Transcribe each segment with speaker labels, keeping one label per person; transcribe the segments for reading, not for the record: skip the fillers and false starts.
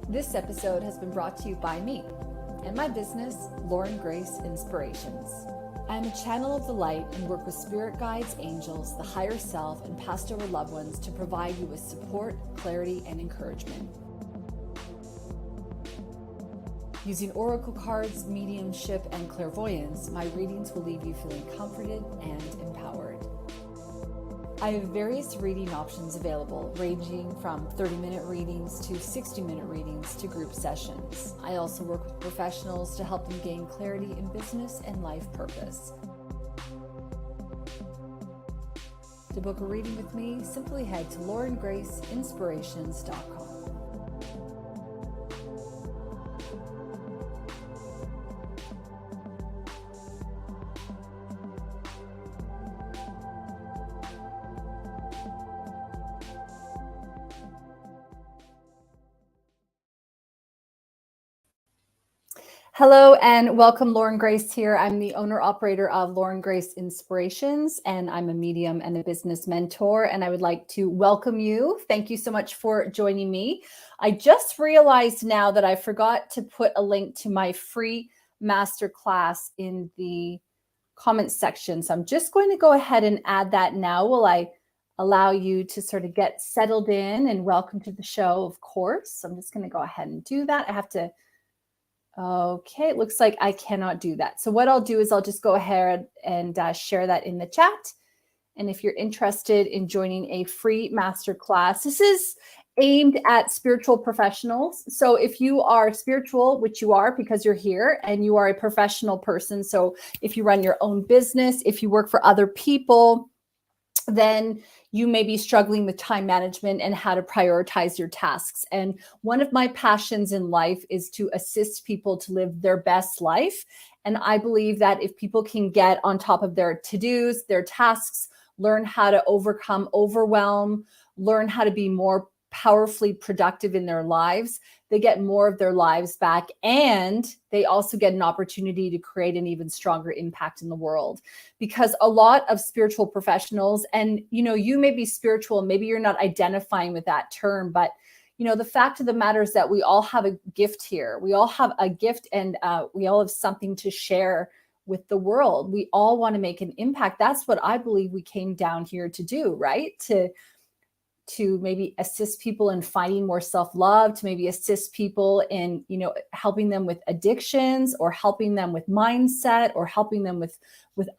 Speaker 1: This episode has been brought to you by me and my business, Lauren Grace Inspirations. I am a channel of the light and work with spirit guides, angels, the higher self, and passed over loved ones to provide you with support, clarity, and encouragement. Using oracle cards, mediumship, and clairvoyance, my readings will leave you feeling comforted and empowered. I have various reading options available, ranging from 30-minute readings to 60-minute readings to group sessions. I also work with professionals to help them gain clarity in business and life purpose. To book a reading with me, simply head to laurengraceinspirations.com. Hello and welcome, Lauren Grace here. I'm the owner-operator of Lauren Grace Inspirations, and I'm a medium and a business mentor, and I would like to welcome you. Thank you so much for joining me. I just realized now that I forgot to put a link to my free masterclass in the comments section. So I'm just going to go ahead and add that now while I allow you to sort of get settled in, and welcome to the show, of course. So I'm just going to go ahead and do that. I have to Okay, it looks like I cannot do that. So what I'll do is I'll just go ahead and share that in the chat. And if you're interested in joining a free masterclass, this is aimed at spiritual professionals. So if you are spiritual, which you are because you're here, and you are a professional person, so if you run your own business, if you work for other people, then you may be struggling with time management and how to prioritize your tasks. And one of my passions in life is to assist people to live their best life. And I believe that if people can get on top of their to-dos, their tasks, learn how to overcome overwhelm, learn how to be more powerfully productive in their lives, they get more of their lives back, and they also get an opportunity to create an even stronger impact in the world. Because a lot of spiritual professionals, and you may be spiritual, maybe you're not identifying with that term, but the fact of the matter is that we all have a gift here. We all have a gift, and we all have something to share with the world. We all want to make an impact. That's what I believe we came down here to do, right? To maybe assist people in finding more self-love, to maybe assist people in, helping them with addictions, or helping them with mindset, or helping them with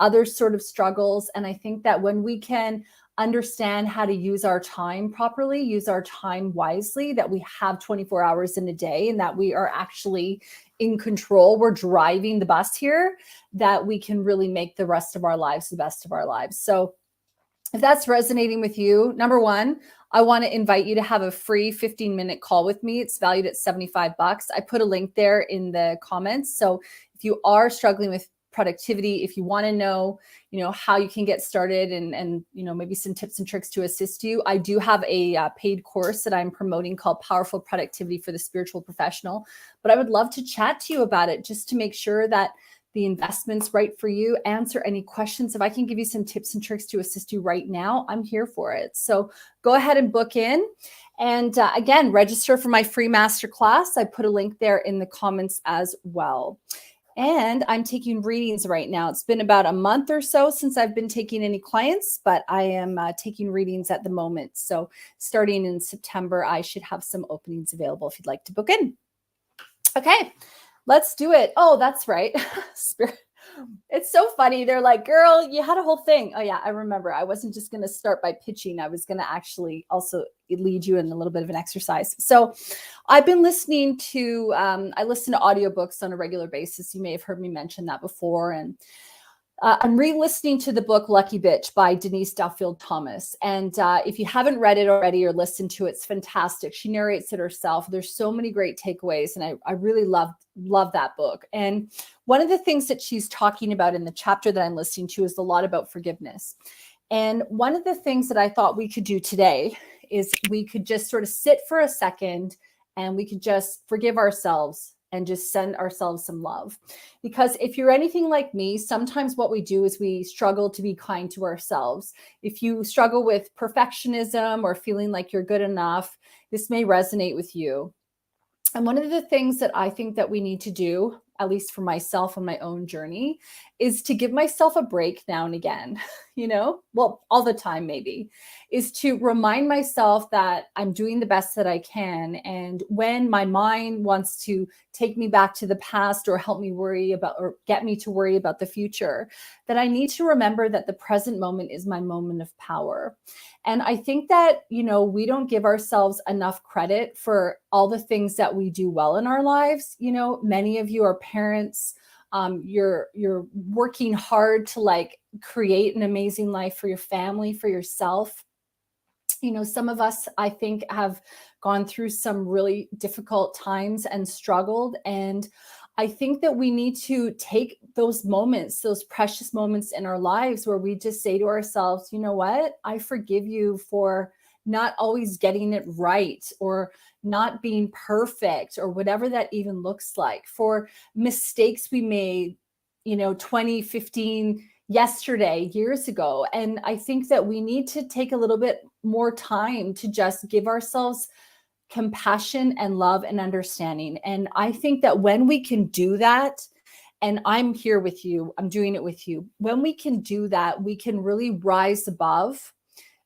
Speaker 1: other sort of struggles. And I think that when we can understand how to use our time properly, use our time wisely, that we have 24 hours in a day, and that we are actually in control, we're driving the bus here, that we can really make the rest of our lives the best of our lives. So if that's resonating with you, number one, I want to invite you to have a free 15-minute call with me. It's valued at $75. I put a link there in the comments. So if you are struggling with productivity, if you want to know, how you can get started, and maybe some tips and tricks to assist you, I do have a paid course that I'm promoting called Powerful Productivity for the Spiritual Professional. But I would love to chat to you about it, just to make sure that the investment's right for you, answer any questions. If I can give you some tips and tricks to assist you right now, I'm here for it. So go ahead and book in. And again, register for my free masterclass. I put a link there in the comments as well. And I'm taking readings right now. It's been about a month or so since I've been taking any clients, but I am taking readings at the moment. So starting in September, I should have some openings available if you'd like to book in. Okay. Let's do it. Oh, that's right. It's so funny. They're like, girl, you had a whole thing. Oh yeah, I remember. I wasn't just going to start by pitching. I was going to actually also lead you in a little bit of an exercise. So I've been listening to, I listen to audiobooks on a regular basis. You may have heard me mention that before. And I'm re-listening to the book Lucky Bitch by Denise Duffield Thomas. And if you haven't read it already or listened to it, it's fantastic. She narrates it herself. There's so many great takeaways. And I really love that book. And one of the things that she's talking about in the chapter that I'm listening to is a lot about forgiveness. And one of the things that I thought we could do today is we could just sort of sit for a second, and we could just forgive ourselves and just send ourselves some love. Because if you're anything like me, sometimes what we do is we struggle to be kind to ourselves. If you struggle with perfectionism or feeling like you're good enough, this may resonate with you. And one of the things that I think that we need to do, at least for myself on my own journey, is to give myself a break now and again, well, all the time maybe, is to remind myself that I'm doing the best that I can. And when my mind wants to take me back to the past or help me worry about or get me to worry about the future, that I need to remember that the present moment is my moment of power. And I think that, we don't give ourselves enough credit for all the things that we do well in our lives. Many of you are parents. You're working hard to like create an amazing life for your family, for yourself. Some of us, I think, have gone through some really difficult times and struggled. And I think that we need to take those moments, those precious moments in our lives where we just say to ourselves, you know what? I forgive you for not always getting it right or not being perfect or whatever that even looks like, for mistakes we made, 20, 15, yesterday, years ago. And I think that we need to take a little bit more time to just give ourselves compassion and love and understanding. And I think that when we can do that, and I'm here with you, I'm doing it with you. When we can do that, we can really rise above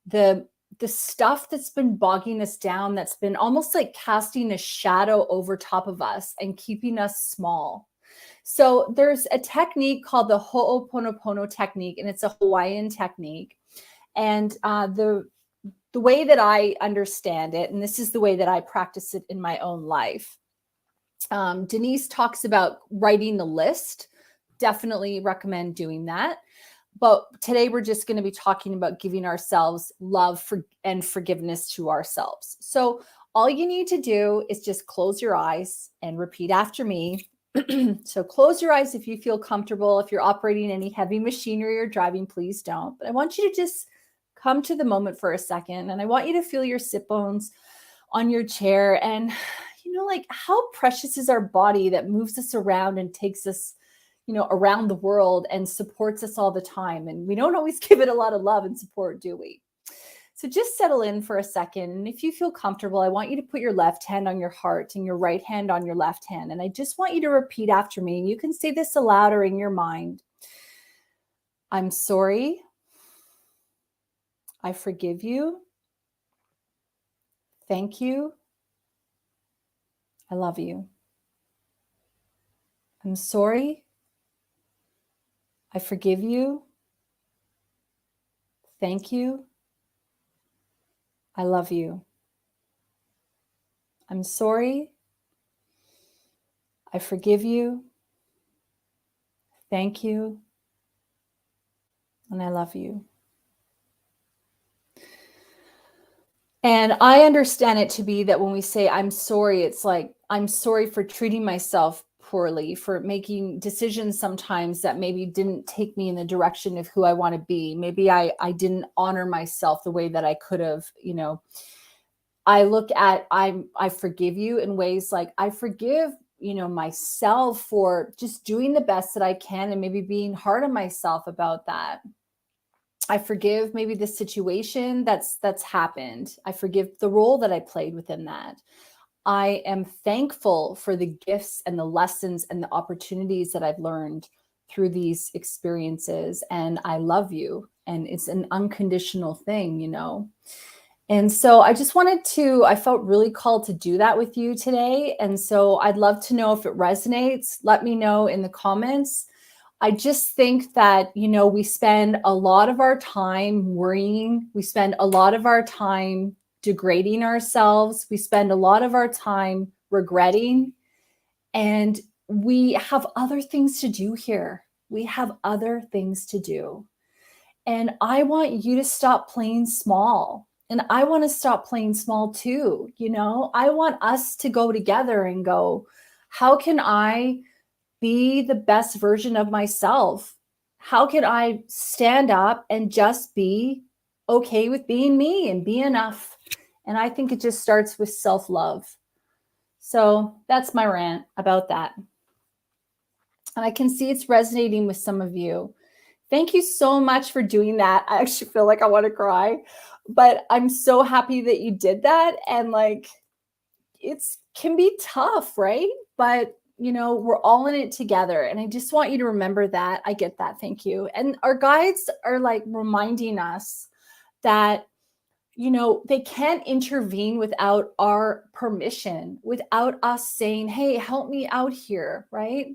Speaker 1: the stuff that's been bogging us down, that's been almost like casting a shadow over top of us and keeping us small. So there's a technique called the Ho'oponopono technique, and it's a Hawaiian technique. And the way that I understand it, and this is the way that I practice it in my own life. Denise talks about writing the list. Definitely recommend doing that. But today we're just going to be talking about giving ourselves love and forgiveness to ourselves. So all you need to do is just close your eyes and repeat after me. So close your eyes if you feel comfortable. If you're operating any heavy machinery or driving, please don't. But I want you to just come to the moment for a second. And I want you to feel your sit bones on your chair. And, like, how precious is our body that moves us around and takes us, around the world and supports us all the time. And we don't always give it a lot of love and support, do we? So just settle in for a second. And if you feel comfortable, I want you to put your left hand on your heart and your right hand on your left hand. And I just want you to repeat after me. And you can say this aloud or in your mind. I'm sorry. I forgive you. Thank you. I love you. I'm sorry. I forgive you. Thank you. I love you. I'm sorry. I forgive you. Thank you. And I love you. And I understand it to be that when we say, I'm sorry, it's like, I'm sorry for treating myself poorly, for making decisions sometimes that maybe didn't take me in the direction of who I want to be. Maybe I didn't honor myself the way that I could have, I look at, I forgive you in ways like I forgive, myself for just doing the best that I can and maybe being hard on myself about that. I forgive maybe the situation that's happened. I forgive the role that I played within that. I am thankful for the gifts and the lessons and the opportunities that I've learned through these experiences. And I love you. And it's an unconditional thing, And so I felt really called to do that with you today. And so I'd love to know if it resonates. Let me know in the comments. I just think that, we spend a lot of our time worrying. We spend a lot of our time degrading ourselves. We spend a lot of our time regretting. And we have other things to do here. We have other things to do. And I want you to stop playing small. And I want to stop playing small too. I want us to go together and go, how can I be the best version of myself? How can I stand up and just be okay with being me and be enough? And I think it just starts with self-love. So that's my rant about that. And I can see it's resonating with some of you. Thank you so much for doing that. I actually feel like I want to cry, but I'm so happy that you did that. And like, it's can be tough, right? But we're all in it together. And I just want you to remember that. I get that. Thank you. And our guides are like reminding us that, they can't intervene without our permission, without us saying, hey, help me out here, right?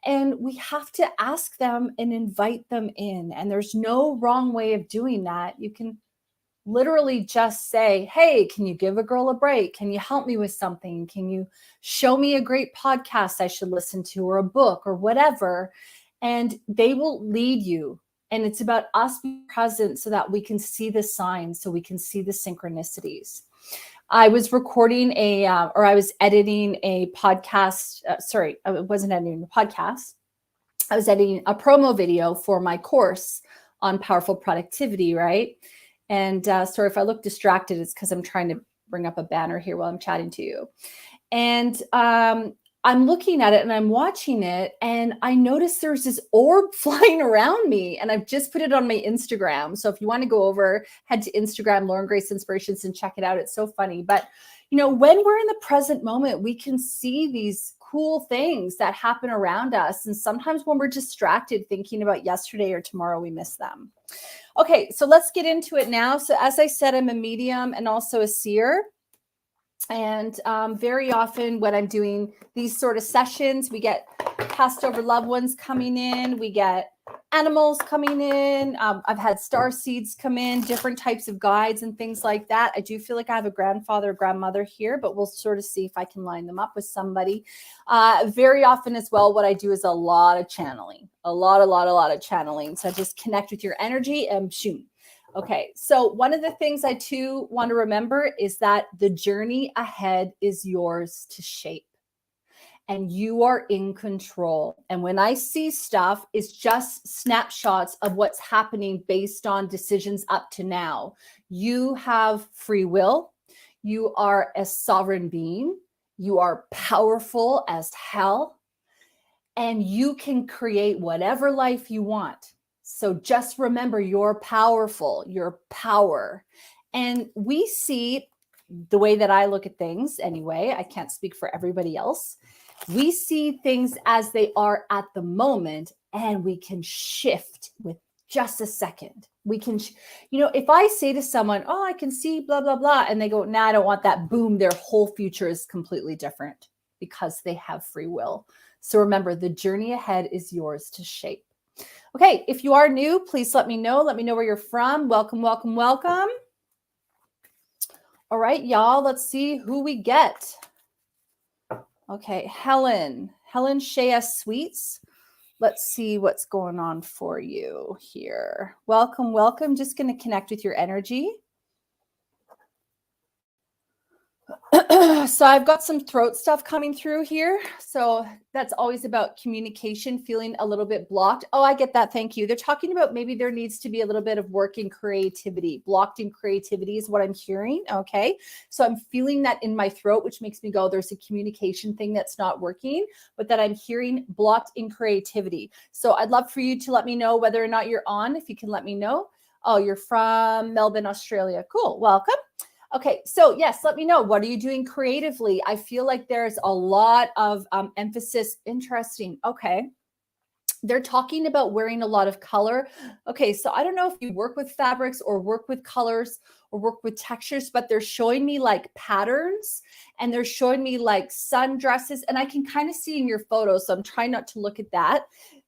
Speaker 1: And we have to ask them and invite them in. And there's no wrong way of doing that. You can literally just say, hey, can you give a girl a break? Can you help me with something? Can you show me a great podcast I should listen to, or a book, or whatever? And they will lead you. And it's about us being present so that we can see the signs, so we can see the synchronicities. I was recording I was editing a podcast. I wasn't editing a podcast. I was editing a promo video for my course on powerful productivity, right? And sorry if I look distracted, it's because I'm trying to bring up a banner here while I'm chatting to you. And I'm looking at it and I'm watching it, and I noticed there's this orb flying around me, and I've just put it on my Instagram. So if you want to go over, head to Instagram, Lauren Grace Inspirations, and check it out. It's so funny. But, when we're in the present moment, we can see these cool things that happen around us. And sometimes when we're distracted thinking about yesterday or tomorrow, we miss them. Okay, so let's get into it now. So as I said, I'm a medium and also a seer. And very often when I'm doing these sort of sessions, we get passed over loved ones coming in. We get animals coming in. I've had star seeds come in, different types of guides and things like that. I do feel like I have a grandfather or grandmother here, but we'll sort of see if I can line them up with somebody. Very often as well, what I do is a lot of channeling, a lot of channeling. So I just connect with your energy and shoot. Okay, so one of the things I too want to remember is that the journey ahead is yours to shape, and you are in control. And when I see stuff, it's just snapshots of what's happening based on decisions up to now. You have free will. You are a sovereign being. You are powerful as hell, and you can create whatever life you want. So just remember, you're powerful, your power. And we see, the way that I look at things anyway, I can't speak for everybody else. We see things as they are at the moment, and we can shift with just a second. We can, if I say to someone, oh, I can see blah, blah, blah, and they go, nah, I don't want that. Boom, their whole future is completely different because they have free will. So remember, the journey ahead is yours to shape. Okay, if you are new, please let me know. Let me know where you're from. Welcome, welcome, welcome. All right, y'all, let's see who we get. Okay, Helen Shea Sweets. Let's see what's going on for you here. Welcome, welcome. Just going to connect with your energy. So I've got some throat stuff coming through here. So that's always about communication, feeling a little bit blocked. Oh, I get that. Thank you. They're talking about maybe there needs to be a little bit of work in creativity. Blocked in creativity is what I'm hearing. Okay. So I'm feeling that in my throat, which makes me go, there's a communication thing that's not working, but that I'm hearing blocked in creativity. So I'd love for you to let me know whether or not you're on, if you can let me know. Oh, you're from Melbourne, Australia. Cool. Welcome. Okay, so yes, let me know. What are you doing creatively? I feel like there's a lot of emphasis. Interesting. Okay. They're talking about wearing a lot of color. Okay, so I don't know if you work with fabrics or work with colors or work with textures, but they're showing me like patterns, and they're showing me like sundresses, and I can kind of see in your photos, so I'm trying not to look at that.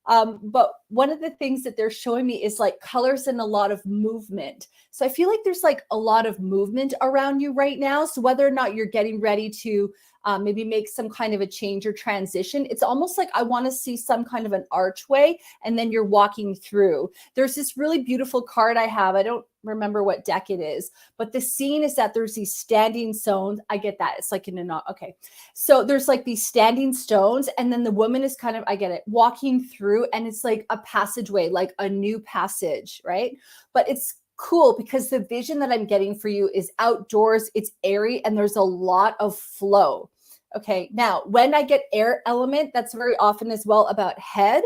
Speaker 1: But one of the things that they're showing me is like colors and a lot of movement. So I feel like there's like a lot of movement around you right now. So whether or not you're getting ready to maybe make some kind of a change or transition, it's almost like I want to see some kind of an archway, and then you're walking through. There's this really beautiful card I have. I don't remember what deck it is, but the scene is that there's these standing stones. I get that. It's like in a, okay. So there's like these standing stones, and then the woman is kind of, I get it, walking through, and it's like a passageway, like a new passage, right? But it's cool because the vision that I'm getting for you is outdoors, it's airy, and there's a lot of flow. Okay. Now, when I get air element, that's very often as well about head.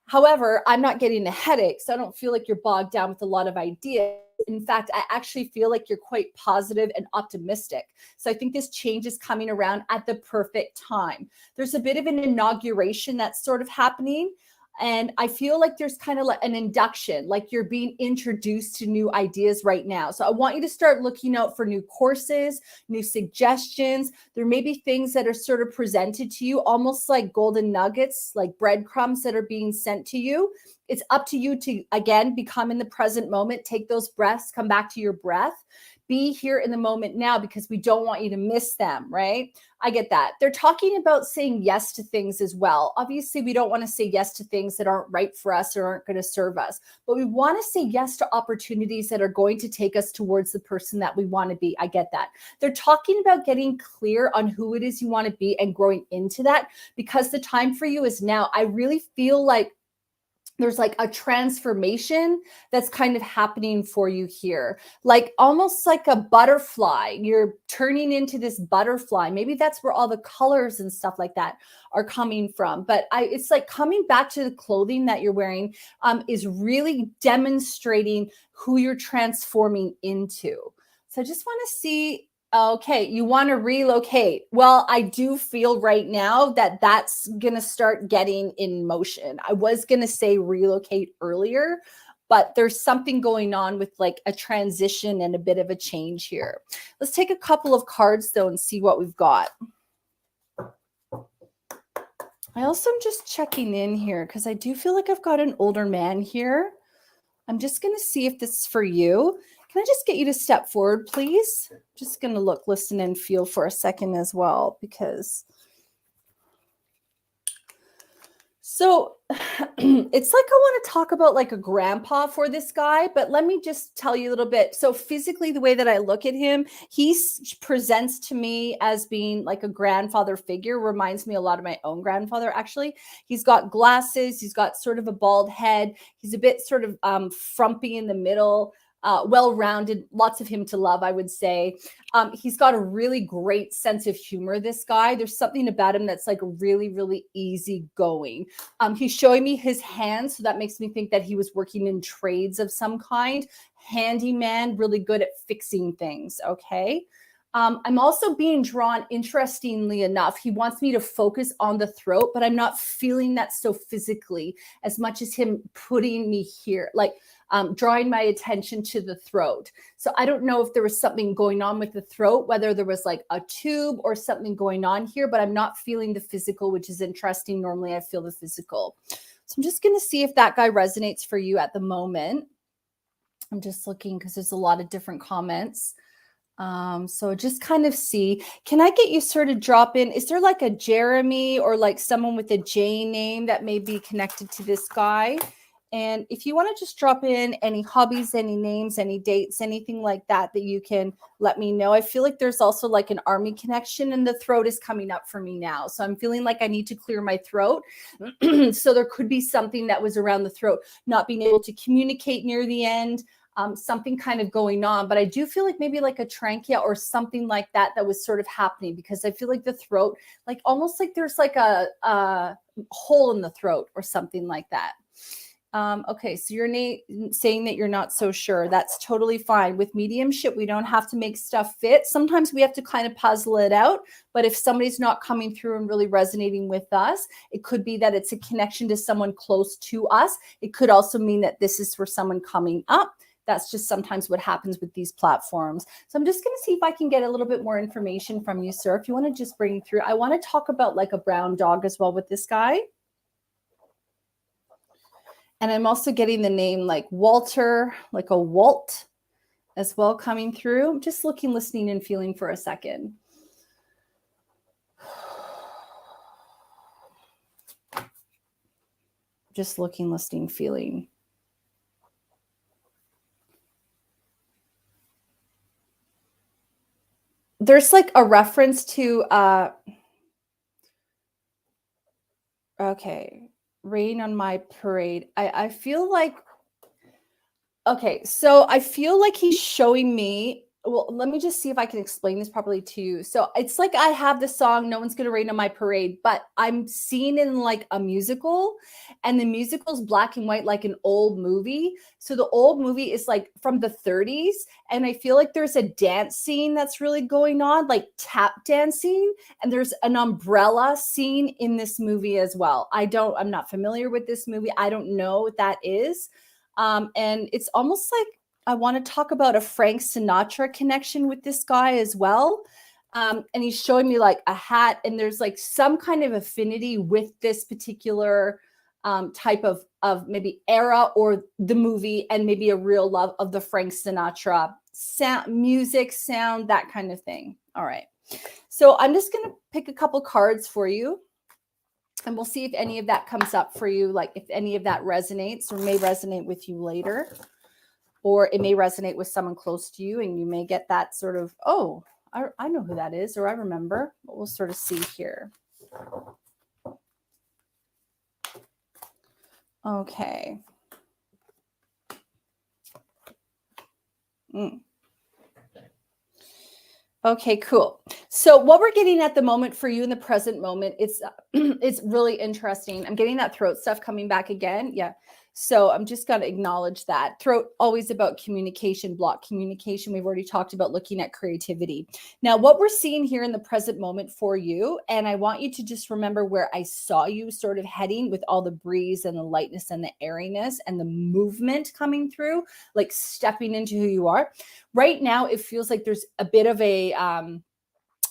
Speaker 1: However, I'm not getting a headache, so I don't feel like you're bogged down with a lot of ideas. In fact, I actually feel like you're quite positive and optimistic. So I think this change is coming around at the perfect time. There's a bit of an inauguration that's sort of happening. And I feel like there's kind of like an induction, like you're being introduced to new ideas right now. So I want you to start looking out for new courses, new suggestions. There may be things that are sort of presented to you, almost like golden nuggets, like breadcrumbs that are being sent to you. It's up to you to, again, become in the present moment, take those breaths, come back to your breath, be here in the moment now, because we don't want you to miss them, right? I get that. They're talking about saying yes to things as well. Obviously, we don't want to say yes to things that aren't right for us or aren't going to serve us, but we want to say yes to opportunities that are going to take us towards the person that we want to be. I get that. They're talking about getting clear on who it is you want to be and growing into that, because the time for you is now. I really feel like there's like a transformation that's kind of happening for you here, like almost like a butterfly. You're turning into this butterfly. Maybe that's where all the colors and stuff like that are coming from. But it's like coming back to the clothing that you're wearing is really demonstrating who you're transforming into. So I just want to see. Okay, you want to relocate. Well, I do feel right now that that's going to start getting in motion. I was going to say relocate earlier, but there's something going on with like a transition and a bit of a change here. Let's take a couple of cards though and see what we've got. I also am just checking in here because I do feel like I've got an older man here. I'm just going to see if this is for you. Can I just get you to step forward, please? Just going to look, listen, and feel for a second as well, because so it's like I want to talk about like a grandpa for this guy, but let me just tell you a little bit. So physically, the way that I look at him, he presents to me as being like a grandfather figure, reminds me a lot of my own grandfather, actually. He's got glasses. He's got sort of a bald head. He's a bit sort of frumpy in the middle. Well-rounded, lots of him to love, I would say. He's got a really great sense of humor, this guy. There's something about him that's like really, really easygoing. He's showing me his hands, so that makes me think that he was working in trades of some kind. Handyman, really good at fixing things, okay? I'm also being drawn, interestingly enough, he wants me to focus on the throat, but I'm not feeling that so physically as much as him putting me here, like drawing my attention to the throat. So I don't know if there was something going on with the throat, whether there was like a tube or something going on here, but I'm not feeling the physical, which is interesting. Normally I feel the physical. So I'm just going to see if that guy resonates for you at the moment. I'm just looking because there's a lot of different comments. So just kind of see, can I get you sort of drop in? Is there like a Jeremy or like someone with a J name that may be connected to this guy? And if you want to just drop in any hobbies, any names, any dates, anything like that, that you can let me know. I feel like there's also like an army connection, and the throat is coming up for me now. So I'm feeling like I need to clear my throat. So there could be something that was around the throat, not being able to communicate near the end. Something kind of going on, but I do feel like maybe like a trachea or something like that was sort of happening, because I feel like the throat, like almost like there's like a hole in the throat or something like that. Okay, so you're saying that you're not so sure. That's totally fine. With mediumship, we don't have to make stuff fit. Sometimes we have to kind of puzzle it out, but if somebody's not coming through and really resonating with us, it could be that it's a connection to someone close to us. It could also mean that this is for someone coming up. That's just sometimes what happens with these platforms. So I'm just going to see if I can get a little bit more information from you, sir. If you want to just bring through, I want to talk about like a brown dog as well with this guy. And I'm also getting the name like Walter, like a Walt as well coming through. I'm just looking, listening, and feeling for a second. Just looking, listening, feeling. There's like a reference to, okay, rain on my parade. I feel like, okay, so I feel like he's showing me well, let me just see if I can explain this properly to you. So it's like I have the song "No One's Gonna Rain on My Parade," but I'm seen in like a musical, and the musical's black and white, like an old movie. So the old movie is like from the 30s, and I feel like there's a dance scene that's really going on, like tap dancing, and there's an umbrella scene in this movie as well. I'm not familiar with this movie. I don't know what that is. And it's almost like I want to talk about a Frank Sinatra connection with this guy as well. And he's showing me like a hat, and there's like some kind of affinity with this particular type of maybe era or the movie, and maybe a real love of the Frank Sinatra sound, music, sound, that kind of thing. All right. So I'm just going to pick a couple cards for you, and we'll see if any of that comes up for you, like if any of that resonates or may resonate with you later. Or it may resonate with someone close to you, and you may get that sort of, oh, I know who that is, or I remember. But we'll sort of see here. Okay. Okay, cool. So what we're getting at the moment for you in the present moment, it's really interesting. I'm getting that throat stuff coming back again. Yeah. So I'm just going to acknowledge that. Throat, always about communication, block communication. We've already talked about looking at creativity. Now, what we're seeing here in the present moment for you, and I want you to just remember where I saw you sort of heading with all the breeze and the lightness and the airiness and the movement coming through, like stepping into who you are. Right now, it feels like there's a bit of a,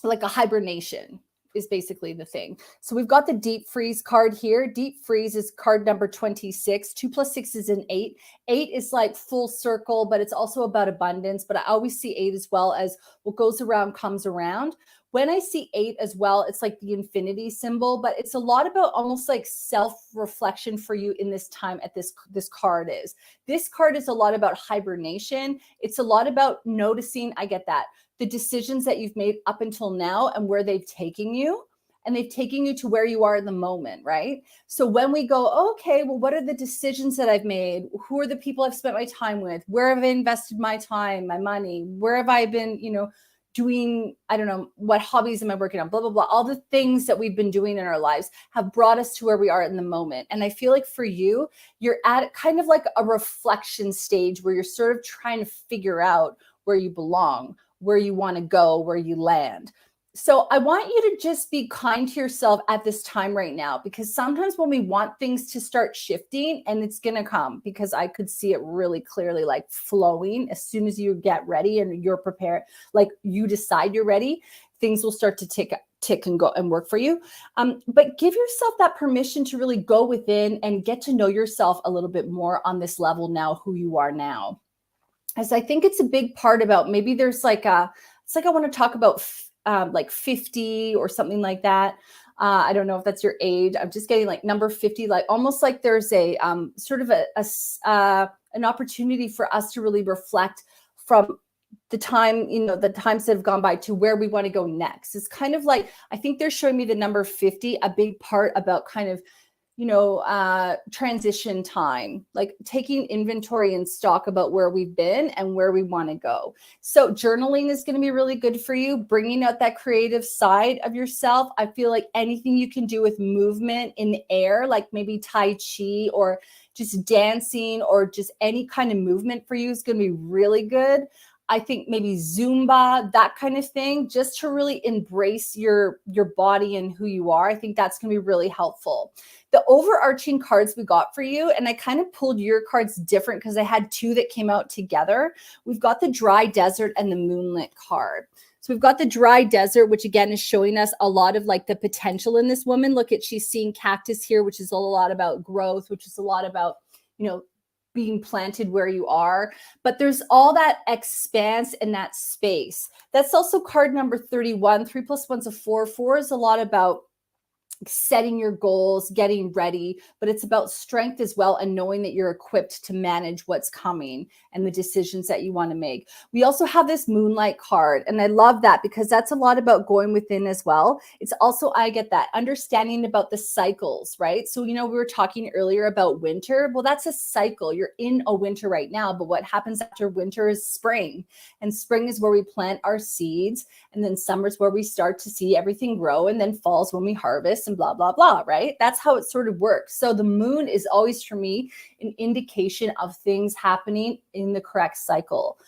Speaker 1: like a hibernation is basically the thing. So we've got the deep freeze card here. Deep freeze is card number 26. 2 plus 6 is an 8. 8 is like full circle, but it's also about abundance. But I always see 8 as well as what goes around comes around. When I see 8 as well, it's like the infinity symbol, but it's a lot about almost like self-reflection for you in this time at this card is. This card is a lot about hibernation. It's a lot about noticing, I get that, the decisions that you've made up until now and where they've taken you. And they've taken you to where you are in the moment, right? So when we go, okay, well, what are the decisions that I've made? Who are the people I've spent my time with? Where have I invested my time, my money? Where have I been, doing, I don't know, what hobbies am I working on, blah, blah, blah. All the things that we've been doing in our lives have brought us to where we are in the moment. And I feel like for you, you're at kind of like a reflection stage where you're sort of trying to figure out where you belong, where you want to go, where you land. So I want you to just be kind to yourself at this time right now, because sometimes when we want things to start shifting, and it's going to come, because I could see it really clearly, like flowing as soon as you get ready and you're prepared, like you decide you're ready, things will start to tick and go and work for you. But give yourself that permission to really go within and get to know yourself a little bit more on this level now, who you are now. As I think it's a big part about, maybe there's like it's like I want to talk about like 50 or something like that. I don't know if that's your age. I'm just getting like number 50, like almost like there's a sort of an opportunity for us to really reflect from the time, the times that have gone by to where we want to go next. It's kind of like, I think they're showing me the number 50, a big part about kind of, transition time, like taking inventory and stock about where we've been and where we want to go. So journaling is going to be really good for you, bringing out that creative side of yourself. I feel like anything you can do with movement in the air, like maybe Tai Chi or just dancing or just any kind of movement for you is going to be really good. I think maybe Zumba, that kind of thing, just to really embrace your body and who you are. I think that's going to be really helpful. The overarching cards we got for you, and I kind of pulled your cards different because I had two that came out together. We've got the dry desert and the moonlit card. So we've got the dry desert, which again is showing us a lot of like the potential in this woman. Look at, she's seeing cactus here, which is a lot about growth, which is a lot about, being planted where you are, but there's all that expanse and that space. That's also card number 31. 3 plus 1's a 4. 4 is a lot about setting your goals, getting ready, but it's about strength as well, and knowing that you're equipped to manage what's coming and the decisions that you want to make. We also have this moonlight card, and I love that because that's a lot about going within as well. It's also, I get that, understanding about the cycles, right? So, we were talking earlier about winter. Well, that's a cycle. You're in a winter right now, but what happens after winter is spring. And spring is where we plant our seeds, and then summer is where we start to see everything grow, and then fall's when we harvest, and blah, blah, blah, right? That's how it sort of works. So the moon is always, for me, an indication of things happening in the correct cycle.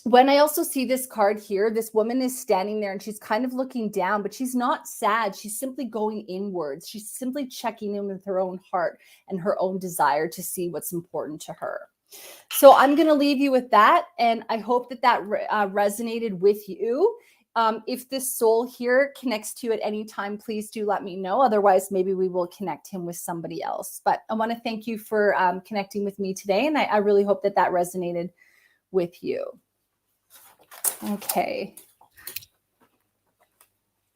Speaker 1: When I also see this card here, this woman is standing there and she's kind of looking down, but she's not sad. She's simply going inwards. She's simply checking in with her own heart and her own desire to see what's important to her. So I'm going to leave you with that. And I hope that resonated with you. If this soul here connects to you at any time, please do let me know. Otherwise, maybe we will connect him with somebody else. But I want to thank you for connecting with me today. And I really hope that resonated with you. Okay.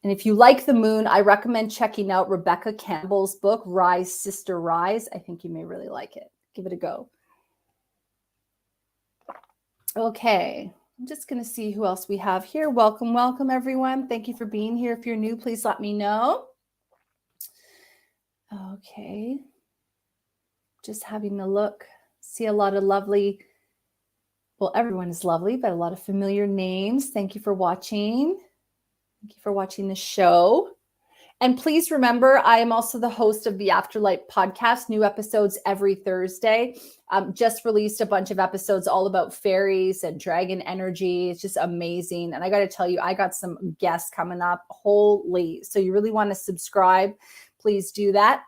Speaker 1: And if you like the moon, I recommend checking out Rebecca Campbell's book, Rise, Sister, Rise. I think you may really like it. Give it a go. Okay. I'm just going to see who else we have here. Welcome, welcome, everyone. Thank you for being here. If you're new, please let me know. Okay. Just having a look. See a lot of lovely, well, everyone is lovely, but a lot of familiar names. Thank you for watching. Thank you for watching the show. And please remember, I am also the host of the Afterlight podcast, new episodes every Thursday. Just released a bunch of episodes all about fairies and dragon energy. It's just amazing. And I got to tell you, I got some guests coming up. Holy. So you really want to subscribe, please do that.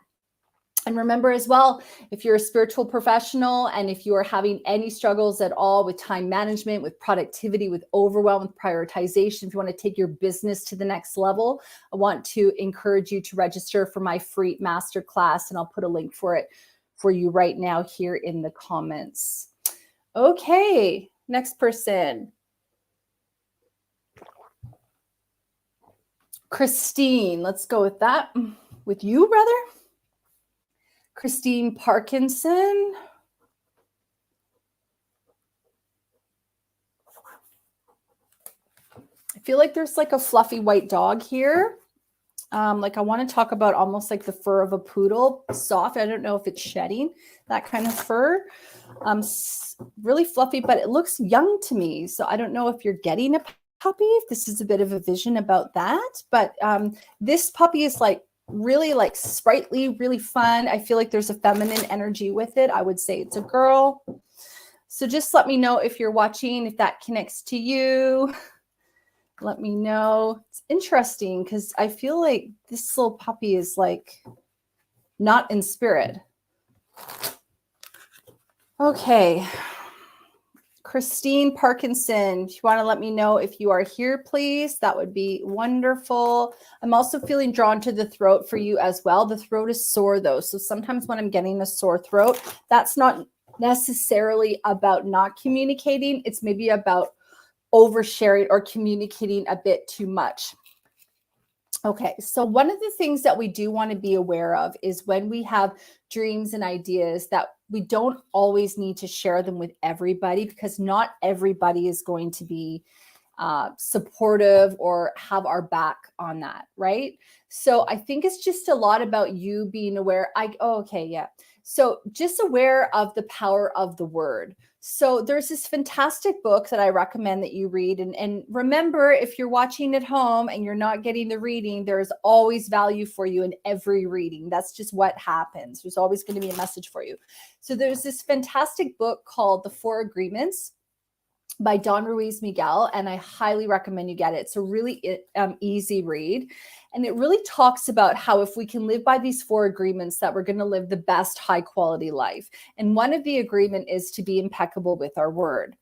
Speaker 1: And remember as well, if you're a spiritual professional and if you are having any struggles at all with time management, with productivity, with overwhelm, with prioritization, if you want to take your business to the next level, I want to encourage you to register for my free masterclass, and I'll put a link for it for you right now here in the comments. Okay, next person. Christine, let's go with that. With you, brother. Christine Parkinson. I feel like there's like a fluffy white dog here. Like I want to talk about almost like the fur of a poodle, soft. I don't know if it's shedding, that kind of fur. Really fluffy, but it looks young to me. So I don't know if you're getting a puppy, if this is a bit of a vision about that. But this puppy is like really like sprightly, really fun. I feel like there's a feminine energy with it. I would say it's a girl. So just let me know if you're watching, if that connects to you. Let me know. It's interesting because I feel like this little puppy is like not in spirit. Okay. Christine Parkinson, if you want to let me know if you are here, please, that would be wonderful. I'm also feeling drawn to the throat for you as well. The throat is sore though. So sometimes when I'm getting a sore throat, that's not necessarily about not communicating. It's maybe about oversharing or communicating a bit too much. Okay, so one of the things that we do want to be aware of is when we have dreams and ideas that we don't always need to share them with everybody, because not everybody is going to be supportive or have our back on that, right? So I think it's just a lot about you being aware. So just aware of the power of the word. So there's this fantastic book that I recommend that you read. And remember, if you're watching at home and you're not getting the reading, there's always value for you in every reading. That's just what happens. There's always going to be a message for you. So there's this fantastic book called The Four Agreements by Don Ruiz Miguel, and I highly recommend you get it. It's a really easy read. And it really talks about how if we can live by these four agreements, that we're going to live the best high quality life. And one of the agreement is to be impeccable with our word.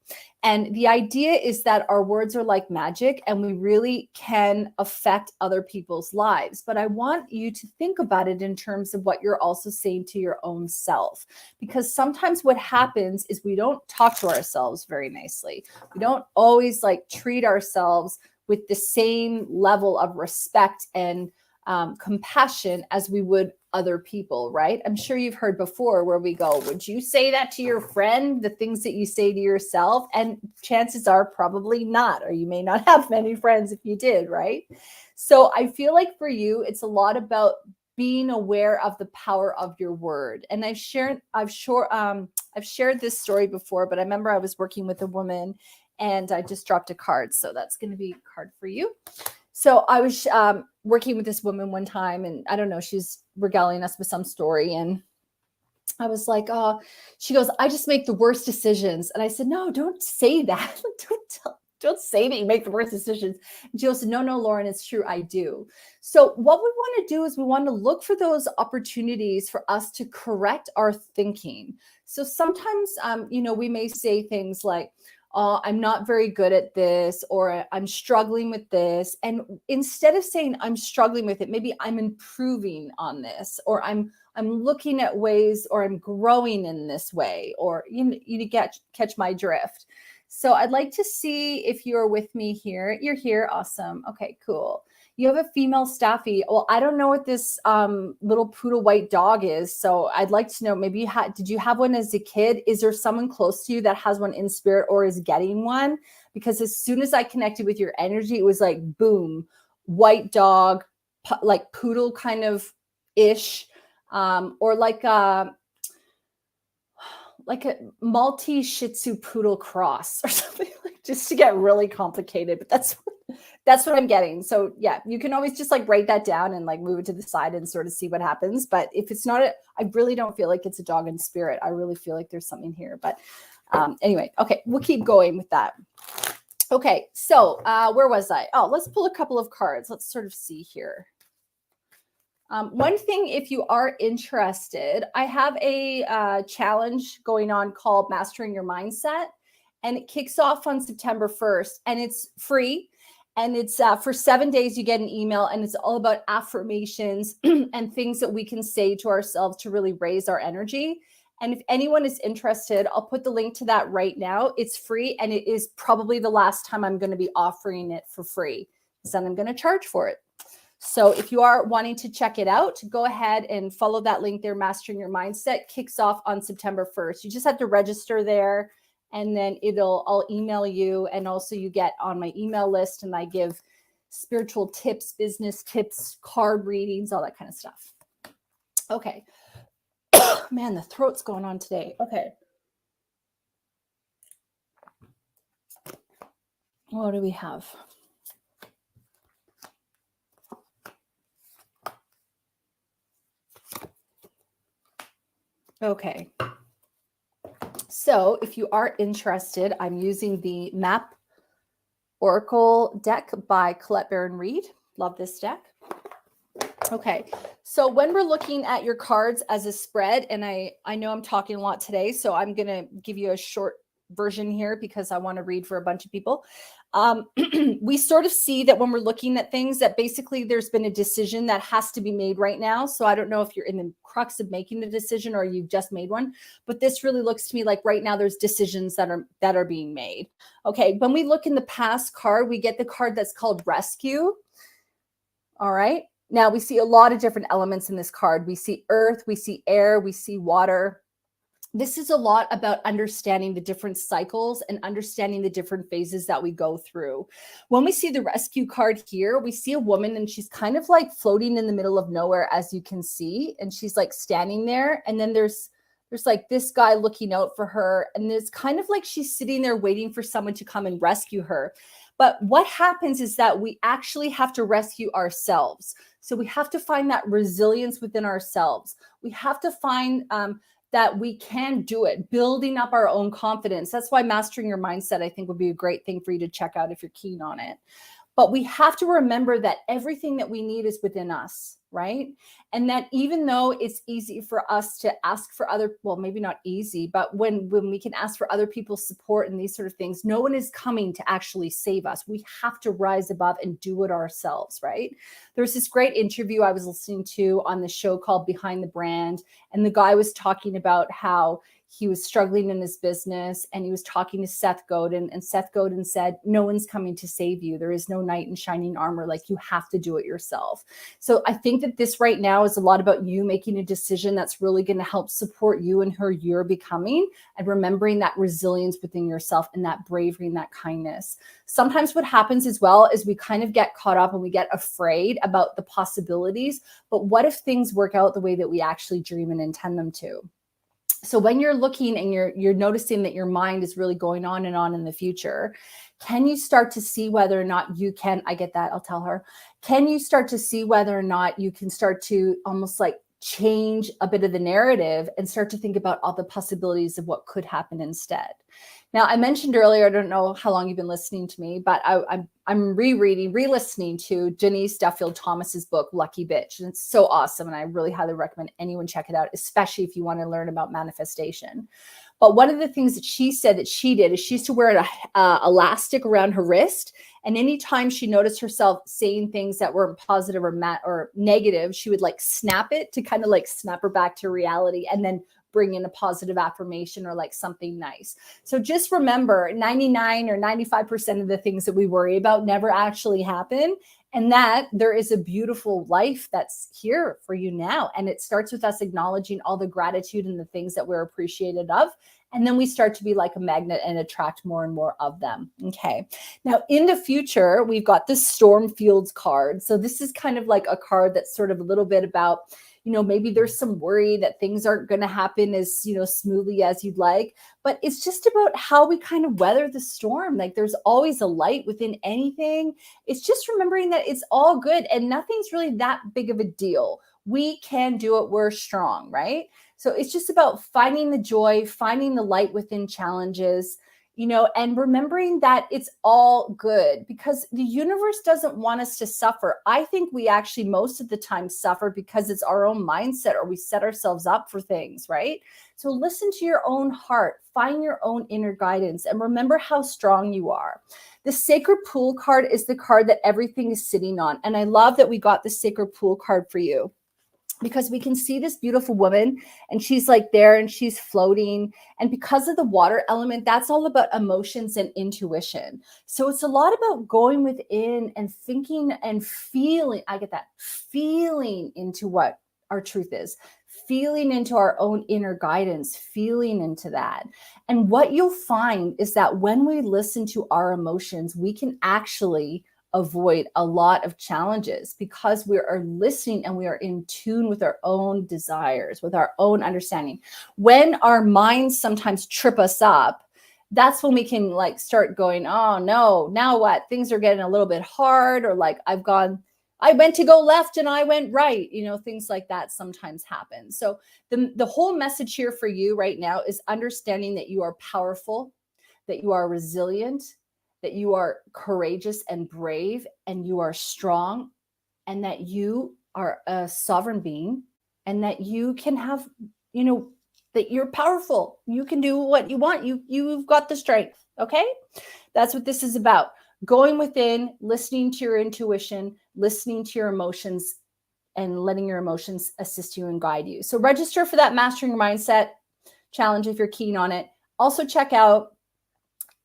Speaker 1: And the idea is that our words are like magic and we really can affect other people's lives. But I want you to think about it in terms of what you're also saying to your own self. Because sometimes what happens is we don't talk to ourselves very nicely. We don't always like treat ourselves with the same level of respect and compassion as we would other people, right? I'm sure you've heard before where we go, would you say that to your friend, the things that you say to yourself? And chances are probably not, or you may not have many friends if you did, right? So I feel like for you, it's a lot about being aware of the power of your word. And I've shared this story before, but I remember I was working with a woman and I just dropped a card. So that's going to be a card for you. So I was working with this woman one time, and I don't know, she's regaling us with some story. And I was like, oh, she goes, I just make the worst decisions. And I said, no, don't say that. Don't say that you make the worst decisions. And she said, no, Lauren, it's true. I do. So what we want to do is we want to look for those opportunities for us to correct our thinking. So sometimes, we may say things like, oh, I'm not very good at this, or I'm struggling with this. And instead of saying I'm struggling with it, maybe I'm improving on this, or I'm looking at ways, or I'm growing in this way, or you catch my drift. So I'd like to see if you're with me here. You're here. Awesome. Okay, cool. You have a female staffy. Well, I don't know what this little poodle white dog is. So I'd like to know, maybe did you have one as a kid? Is there someone close to you that has one in spirit or is getting one? Because as soon as I connected with your energy, it was like, boom, white dog, like poodle kind of ish, or like a Maltese Shih Tzu poodle cross or something, like, just to get really complicated. But that's what I'm getting. So yeah, you can always just like write that down and like move it to the side and sort of see what happens. But if it's not, I really don't feel like it's a dog in spirit. I really feel like there's something here. But anyway, okay, we'll keep going with that. Okay, so where was I? Oh, let's pull a couple of cards. Let's sort of see here. One thing, if you are interested, I have a challenge going on called Mastering Your Mindset, and it kicks off on September 1st, and it's free. And it's for 7 days, you get an email, and it's all about affirmations and things that we can say to ourselves to really raise our energy. And if anyone is interested, I'll put the link to that right now. It's free, and it is probably the last time I'm going to be offering it for free, because then I'm going to charge for it. So if you are wanting to check it out, go ahead and follow that link there. Mastering Your Mindset kicks off on September 1st. You just have to register there, and then I'll email you. And also you get on my email list, and I give spiritual tips, business tips, card readings, all that kind of stuff. Okay. Man, the throat's going on today. Okay. What do we have? Okay. So if you are interested, I'm using the Map Oracle deck by Colette Baron Reed. Love this deck. Okay. So when we're looking at your cards as a spread, and I know I'm talking a lot today, so I'm going to give you a short version here because I want to read for a bunch of people. We sort of see that when we're looking at things that basically there's been a decision that has to be made right now. So I don't know if you're in the crux of making the decision or you've just made one, but this really looks to me like right now there's decisions that are being made. Okay. When we look in the past card, we get the card that's called Rescue. All right. Now we see a lot of different elements in this card. We see earth, we see air, we see water. This is a lot about understanding the different cycles and understanding the different phases that we go through. When we see the rescue card here, we see a woman and she's kind of like floating in the middle of nowhere, as you can see. And she's like standing there. And then there's like this guy looking out for her. And it's kind of like she's sitting there waiting for someone to come and rescue her. But what happens is that we actually have to rescue ourselves. So we have to find that resilience within ourselves. We have to find that we can do it, building up our own confidence. That's why Mastering Your Mindset, I think, would be a great thing for you to check out if you're keen on it. But we have to remember that everything that we need is within us, right? And that even though it's easy for us to ask for well, maybe not easy, but when we can ask for other people's support and these sort of things, no one is coming to actually save us. We have to rise above and do it ourselves, right? There's this great interview I was listening to on the show called Behind the Brand, and the guy was talking about how he was struggling in his business, and he was talking to Seth Godin, and Seth Godin said, no one's coming to save you. There is no knight in shining armor. Like, you have to do it yourself. So I think that this right now is a lot about you making a decision that's really going to help support you and who you're becoming, and remembering that resilience within yourself and that bravery and that kindness. Sometimes what happens as well is we kind of get caught up and we get afraid about the possibilities, but what if things work out the way that we actually dream and intend them to? So when you're looking and you're noticing that your mind is really going on and on in the future, can you start to see whether or not you can, I get that, I'll tell her, can you start to see whether or not you can start to almost like change a bit of the narrative and start to think about all the possibilities of what could happen instead? Now, I mentioned earlier, I don't know how long you've been listening to me, but I'm re-listening to Janice Duffield Thomas's book, Lucky Bitch. And it's so awesome. And I really highly recommend anyone check it out, especially if you want to learn about manifestation. But one of the things that she said that she did is she used to wear an elastic around her wrist. And anytime she noticed herself saying things that were positive or negative, she would like snap it to kind of like snap her back to reality, and then bring in a positive affirmation or like something nice. So just remember, 99 or 95% of the things that we worry about never actually happen, and that there is a beautiful life that's here for you now. And it starts with us acknowledging all the gratitude and the things that we're appreciated of. And then we start to be like a magnet and attract more and more of them. Okay. Now in the future, we've got this Storm Fields card. So this is kind of like a card that's sort of a little bit about, you know, maybe there's some worry that things aren't going to happen as, you know, smoothly as you'd like, but it's just about how we kind of weather the storm. Like, there's always a light within anything. It's just remembering that it's all good and nothing's really that big of a deal. We can do it. We're strong, right? So it's just about finding the joy, finding the light within challenges, you know, and remembering that it's all good, because the universe doesn't want us to suffer. I think we actually most of the time suffer because it's our own mindset, or we set ourselves up for things, right? So listen to your own heart, find your own inner guidance, and remember how strong you are. The Sacred Pool card is the card that everything is sitting on. And I love that we got the Sacred Pool card for you, because we can see this beautiful woman and she's like there and she's floating. And because of the water element, that's all about emotions and intuition. So it's a lot about going within and thinking and feeling. I get that, feeling into what our truth is, feeling into our own inner guidance, feeling into that. And what you'll find is that when we listen to our emotions, we can actually avoid a lot of challenges, because we are listening and we are in tune with our own desires, with our own understanding. When our minds sometimes trip us up, that's when we can like start going, oh no, now what? Things are getting a little bit hard, or like I went to go left and I went right, you know, things like that sometimes happen. So the whole message here for you right now is understanding that you are powerful, that you are resilient, that you are courageous and brave, and you are strong, and that you are a sovereign being, and that you can have, you know, that you're powerful. You can do what you want. You've got the strength. Okay. That's what this is about. Going within, listening to your intuition, listening to your emotions, and letting your emotions assist you and guide you. So register for that Mastering Your Mindset challenge if you're keen on it. Also check out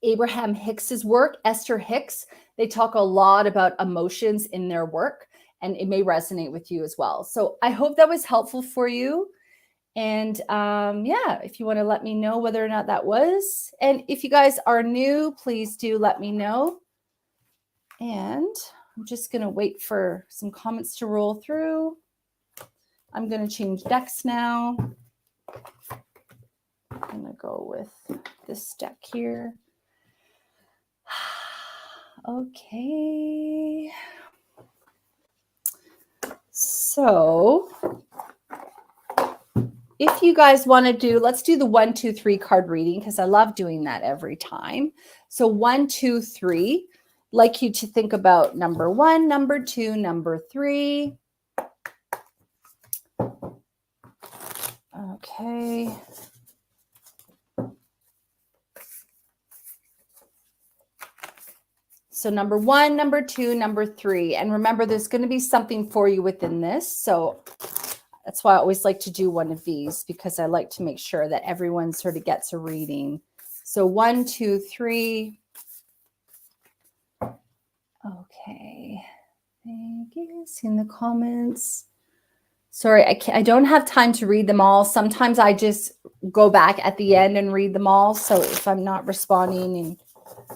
Speaker 1: Abraham Hicks's work, Esther Hicks. They talk a lot about emotions in their work, and it may resonate with you as well. So I hope that was helpful for you. And yeah, if you want to let me know whether or not that was. And if you guys are new, please do let me know. And I'm just going to wait for some comments to roll through. I'm going to change decks now. I'm going to go with this deck here. Okay. So if you guys want to do, let's do the 1, 2, 3 card reading, because I love doing that every time. So 1, 2, 3, like you to think about number 1, number 2, number 3. Okay. So number 1, number 2, number 3. And remember, there's going to be something for you within this. So That's why I always like to do one of these, because I like to make sure that everyone sort of gets a reading. So 1, 2, 3. Okay. Thank you. See in the comments. Sorry, I don't have time to read them all. Sometimes I just go back at the end and read them all. So if I'm not responding, and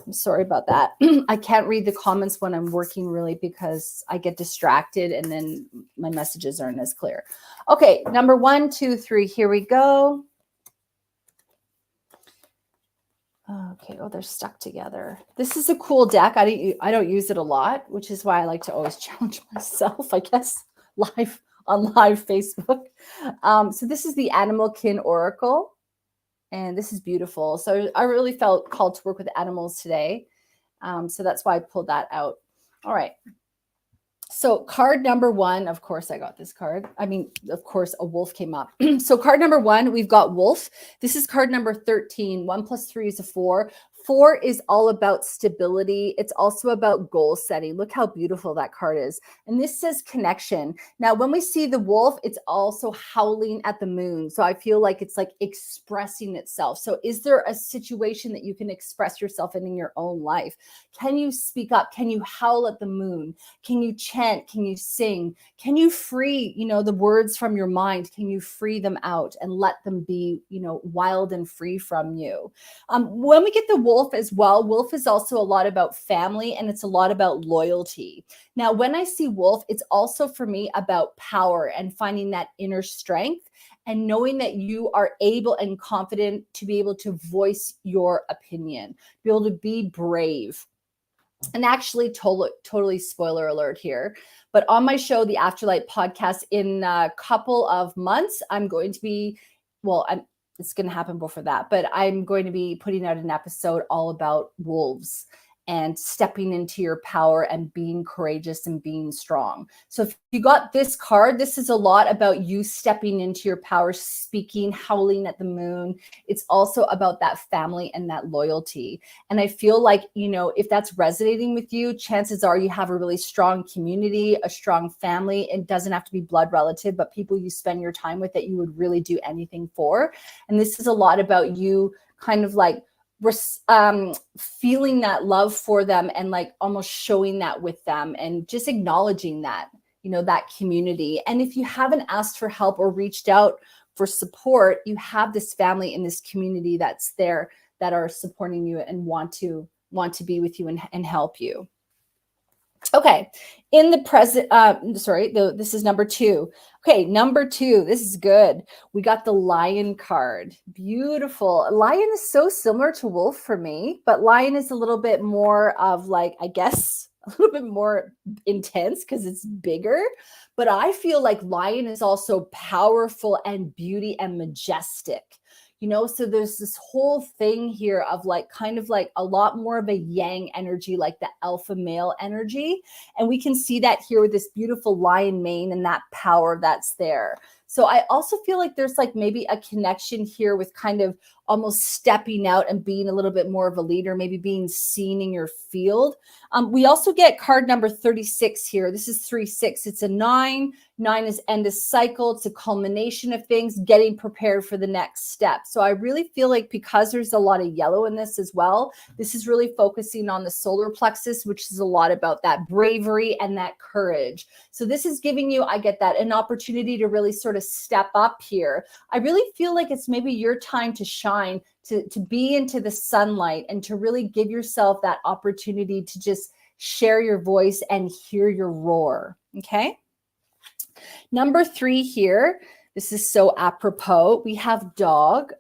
Speaker 1: I'm sorry about that. I can't read the comments when I'm working, really, because I get distracted and then my messages aren't as clear. Okay, number 1, 2, 3. Here we go. Okay, oh, they're stuck together. This is a cool deck. I don't use it a lot, which is why I like to always challenge myself, I guess, live on live Facebook. So this is the Animal Kin Oracle, and this is beautiful. So I really felt called to work with animals today. So that's why I pulled that out. All right. So card number 1, of course, I got this card. I mean, of course, a wolf came up. So card number 1, we've got wolf. This is card number 13. 1 + 3 is a 4. 4 is all about stability. It's also about goal setting. Look how beautiful that card is. And this says connection. Now, when we see the wolf, it's also howling at the moon. So I feel like it's like expressing itself. So is there a situation that you can express yourself in your own life? Can you speak up? Can you howl at the moon? Can you chant? Can you sing? Can you free, the words from your mind? Can you free them out and let them be, wild and free from you? When we get the wolf as well, wolf is also a lot about family, and it's a lot about loyalty. Now, when I see wolf, it's also for me about power and finding that inner strength and knowing that you are able and confident to be able to voice your opinion, be able to be brave. And actually, totally spoiler alert here, but on my show, the Afterlight podcast, in a couple of months, I'm going to be, it's going to happen before that, but I'm going to be putting out an episode all about wolves and stepping into your power and being courageous and being strong. So if you got this card, this is a lot about you stepping into your power, speaking, howling at the moon. It's also about that family and that loyalty. And I feel like, if that's resonating with you, chances are you have a really strong community, a strong family. It doesn't have to be blood relative, but people you spend your time with that you would really do anything for. And this is a lot about you kind of like feeling that love for them and like almost showing that with them and just acknowledging that, that community. And if you haven't asked for help or reached out for support, you have this family in this community that's there that are supporting you and want to be with you and help you. Okay, in the present, this is number 2. Okay, number 2, this is good. We got the Lion card. Beautiful. Lion is so similar to wolf for me, but Lion is a little bit more of like, I guess, a little bit more intense because it's bigger. But I feel like Lion is also powerful and beauty and majestic. So there's this whole thing here of like kind of like a lot more of a yang energy, like the alpha male energy. And we can see that here with this beautiful lion mane and that power that's there. So I also feel like there's like maybe a connection here with kind of almost stepping out and being a little bit more of a leader, maybe being seen in your field. We also get card number 36 here. This is 3-6. It's a 9. 9 is end of cycle. It's a culmination of things, getting prepared for the next step. So I really feel like because there's a lot of yellow in this as well, this is really focusing on the solar plexus, which is a lot about that bravery and that courage. So this is giving you, I get that, an opportunity to really sort of step up here. I really feel like it's maybe your time to shine, to be into the sunlight and to really give yourself that opportunity to just share your voice and hear your roar. Okay. Number 3 here, this is so apropos. We have dog,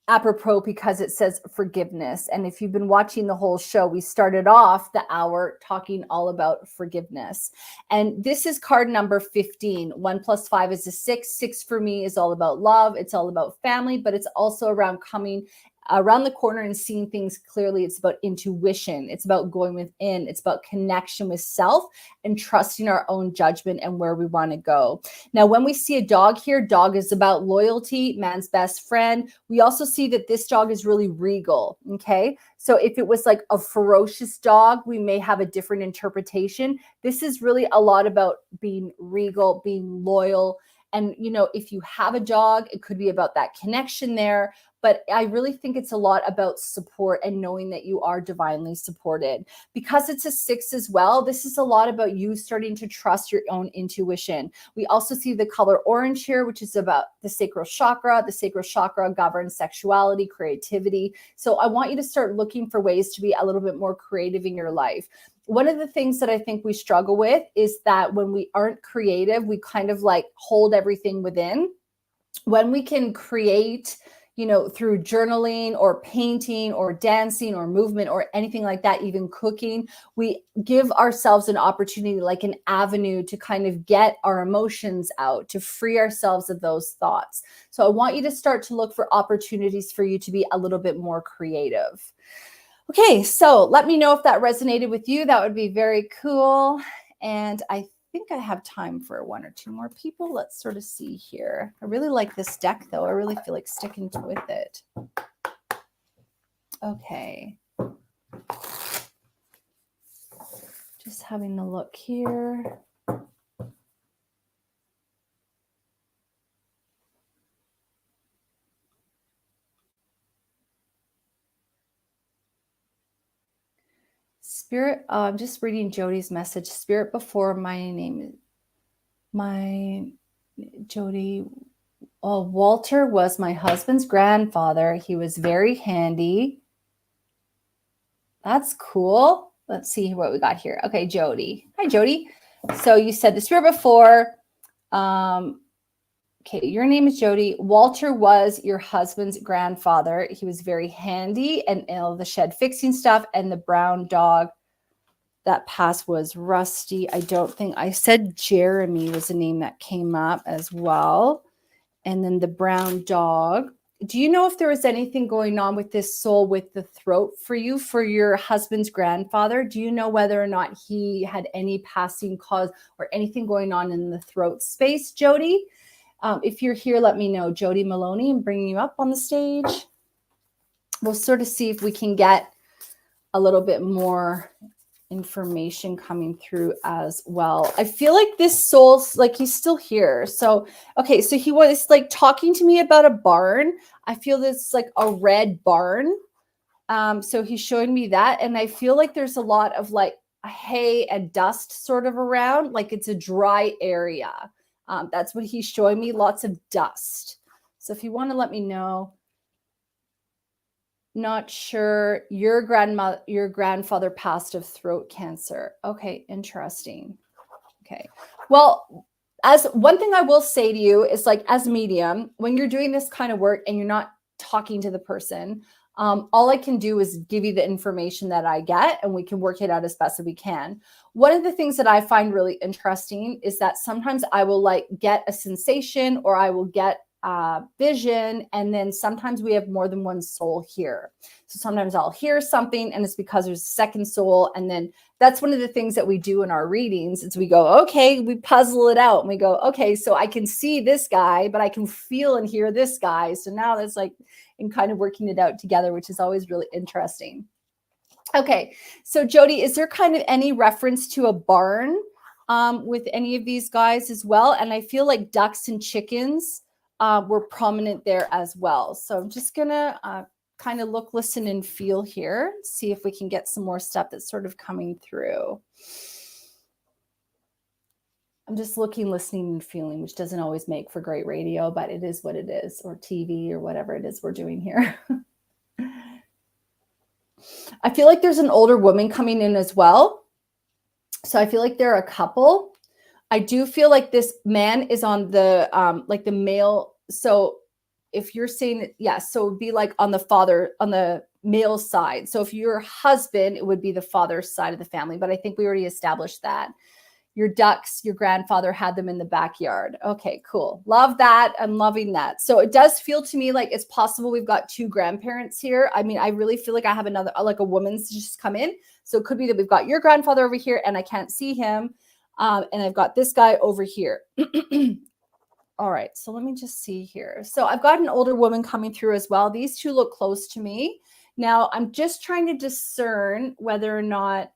Speaker 1: apropos because it says forgiveness. And if you've been watching the whole show, we started off the hour talking all about forgiveness. And this is card number 15. 1 + 5 is a 6. 6 for me is all about love. It's all about family, but it's also around coming around the corner and seeing things clearly. It's about intuition. It's about going within. It's about connection with self and trusting our own judgment and where we want to go. Now, when we see a dog here, dog is about loyalty, man's best friend. We also see that this dog is really regal. Okay. So if it was like a ferocious dog, we may have a different interpretation. This is really a lot about being regal, being loyal, And, you know, if you have a dog, it could be about that connection there. But I really think it's a lot about support and knowing that you are divinely supported. Because it's a 6 as well, this is a lot about you starting to trust your own intuition. We also see the color orange here, which is about the sacral chakra. The sacral chakra governs sexuality, creativity. So I want you to start looking for ways to be a little bit more creative in your life. One of the things that I think we struggle with is that when we aren't creative, we kind of like hold everything within. When we can create, you know, through journaling or painting or dancing or movement or anything like that, even cooking, we give ourselves an opportunity, like an avenue to kind of get our emotions out, to free ourselves of those thoughts. So I want you to start to look for opportunities for you to be a little bit more creative. Okay, so let me know if that resonated with you. That would be very cool. And I think I have time for 1 or 2 more people. Let's sort of see here. I really like this deck, though. I really feel like sticking with it. Okay. Just having a look here. Spirit, I'm just reading Jody's message. Spirit, before Jody, Walter was my husband's grandfather. He was very handy. That's cool. Let's see what we got here. Okay, Jody. Hi, Jody. So you said the spirit before. Okay, your name is Jody. Walter was your husband's grandfather. He was very handy and the shed fixing stuff, and the brown dog that passed was Rusty. I don't think I said Jeremy was a name that came up as well. And then the brown dog. Do you know if there was anything going on with this soul with the throat for you, for your husband's grandfather? Do you know whether or not he had any passing cause or anything going on in the throat space, Jody? If you're here, let me know. Jody Maloney, I'm bringing you up on the stage. We'll sort of see if we can get a little bit more information coming through as well. I feel like this soul's like he's still here. So, okay, so he was like talking to me about a barn. I feel this like a red barn. So he's showing me that. And I feel like there's a lot of like hay and dust sort of around, like it's a dry area. That's what he's showing me, lots of dust. So if you want to let me know. Not sure. Your grandfather passed of throat cancer. Okay, interesting. Okay. Well, as one thing I will say to you is like as medium, when you're doing this kind of work and you're not talking to the person, all I can do is give you the information that I get and we can work it out as best as we can. One of the things that I find really interesting is that sometimes I will like get a sensation or I will get vision, and then sometimes we have more than one soul here. So sometimes I'll hear something and it's because there's a second soul, and then that's one of the things that we do in our readings is we go, okay, we puzzle it out and we go, okay, so I can see this guy, but I can feel and hear this guy. So now that's like in kind of working it out together, which is always really interesting. Okay, so Jody, is there kind of any reference to a barn with any of these guys as well? And I feel like ducks and chickens were prominent there as well. So I'm just gonna kind of look, listen, and feel here, see if we can get some more stuff that's sort of coming through. I'm just looking, listening, and feeling, which doesn't always make for great radio, but it is what it is, or TV, or whatever it is we're doing here. I feel like there's an older woman coming in as well. So I feel like they're a couple. I do feel like this man is on the like the male. So if you're saying, yeah, so it would be like on the father, on the male side. So if your husband, it would be the father's side of the family. But I think we already established that. Your ducks, your grandfather had them in the backyard. Okay, cool. Love that. I'm loving that. So it does feel to me like it's possible we've got 2 grandparents here. I mean, I really feel like I have another, like a woman's just come in. So it could be that we've got your grandfather over here and I can't see him. And I've got this guy over here. All right, so let me just see here. So I've got an older woman coming through as well. These 2 look close to me. Now I'm just trying to discern whether or not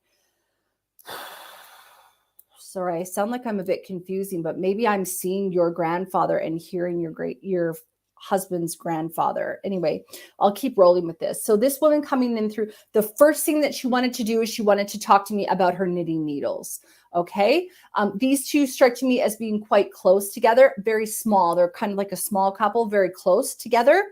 Speaker 1: Sorry, I sound like I'm a bit confusing, but maybe I'm seeing your grandfather and hearing your husband's grandfather. Anyway, I'll keep rolling with this. So this woman coming in through, the first thing that she wanted to do is she wanted to talk to me about her knitting needles. Okay. These two strike to me as being quite close together, very small. They're kind of like a small couple, very close together.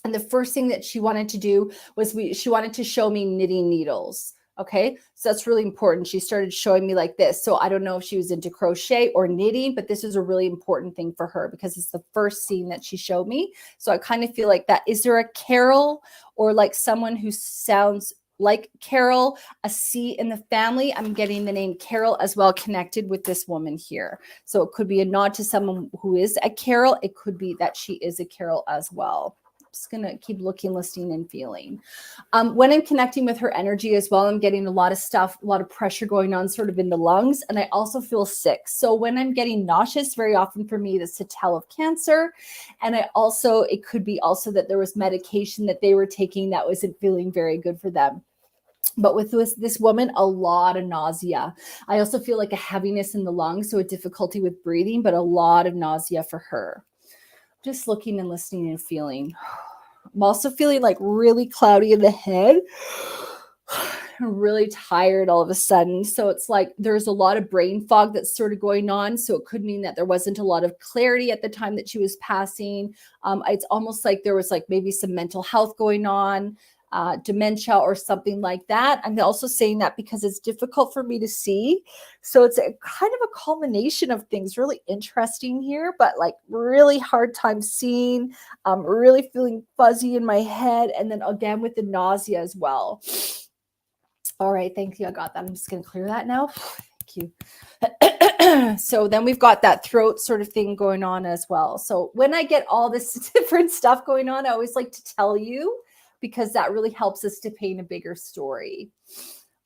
Speaker 1: And the first thing that she wanted to do was she wanted to show me knitting needles. Okay, so that's really important. She started showing me like this. So I don't know if she was into crochet or knitting, but this is a really important thing for her because it's the first scene that she showed me. So I kind of feel like that. Is there a Carol or like someone who sounds like Carol, a C in the family? I'm getting the name Carol as well connected with this woman here. So it could be a nod to someone who is a Carol. It could be that she is a Carol as well. Just going to keep looking, listening, and feeling. When I'm connecting with her energy as well, I'm getting a lot of stuff, a lot of pressure going on sort of in the lungs. And I also feel sick. So when I'm getting nauseous, very often for me, that's to tell of cancer. And it could be also that there was medication that they were taking that wasn't feeling very good for them. But with this woman, a lot of nausea. I also feel like a heaviness in the lungs, so a difficulty with breathing, but a lot of nausea for her. Just looking and listening and feeling. I'm also feeling like really cloudy in the head. I'm really tired all of a sudden. So it's like there's a lot of brain fog that's sort of going on. So it could mean that there wasn't a lot of clarity at the time that she was passing. It's almost like there was like maybe some mental health going on. Dementia or something like that. I'm also saying that because it's difficult for me to see. So it's a kind of a culmination of things really interesting here, but like really hard time seeing, really feeling fuzzy in my head. And then again with the nausea as well. All right. Thank you. I got that. I'm just going to clear that now. Thank you. So then we've got that throat sort of thing going on as well. So when I get all this different stuff going on, I always like to tell you, because that really helps us to paint a bigger story.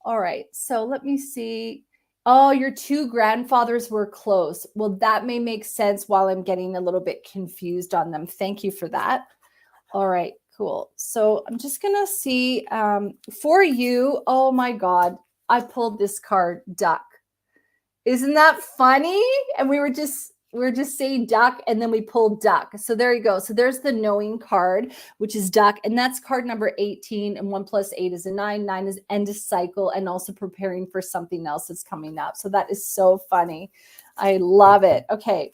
Speaker 1: All right, so let me see. Oh, your two grandfathers were close. Well, that may make sense while I'm getting a little bit confused on them. Thank you for that. All right, cool. So I'm just gonna see for you. Oh my God, I pulled this card, duck. Isn't that funny? And we were just saying duck, and then we pulled duck. So there you go. So there's the knowing card, which is duck. And that's card number 18. And 1 + 8 is a 9. 9 is end a cycle and also preparing for something else that's coming up. So that is so funny. I love it. Okay,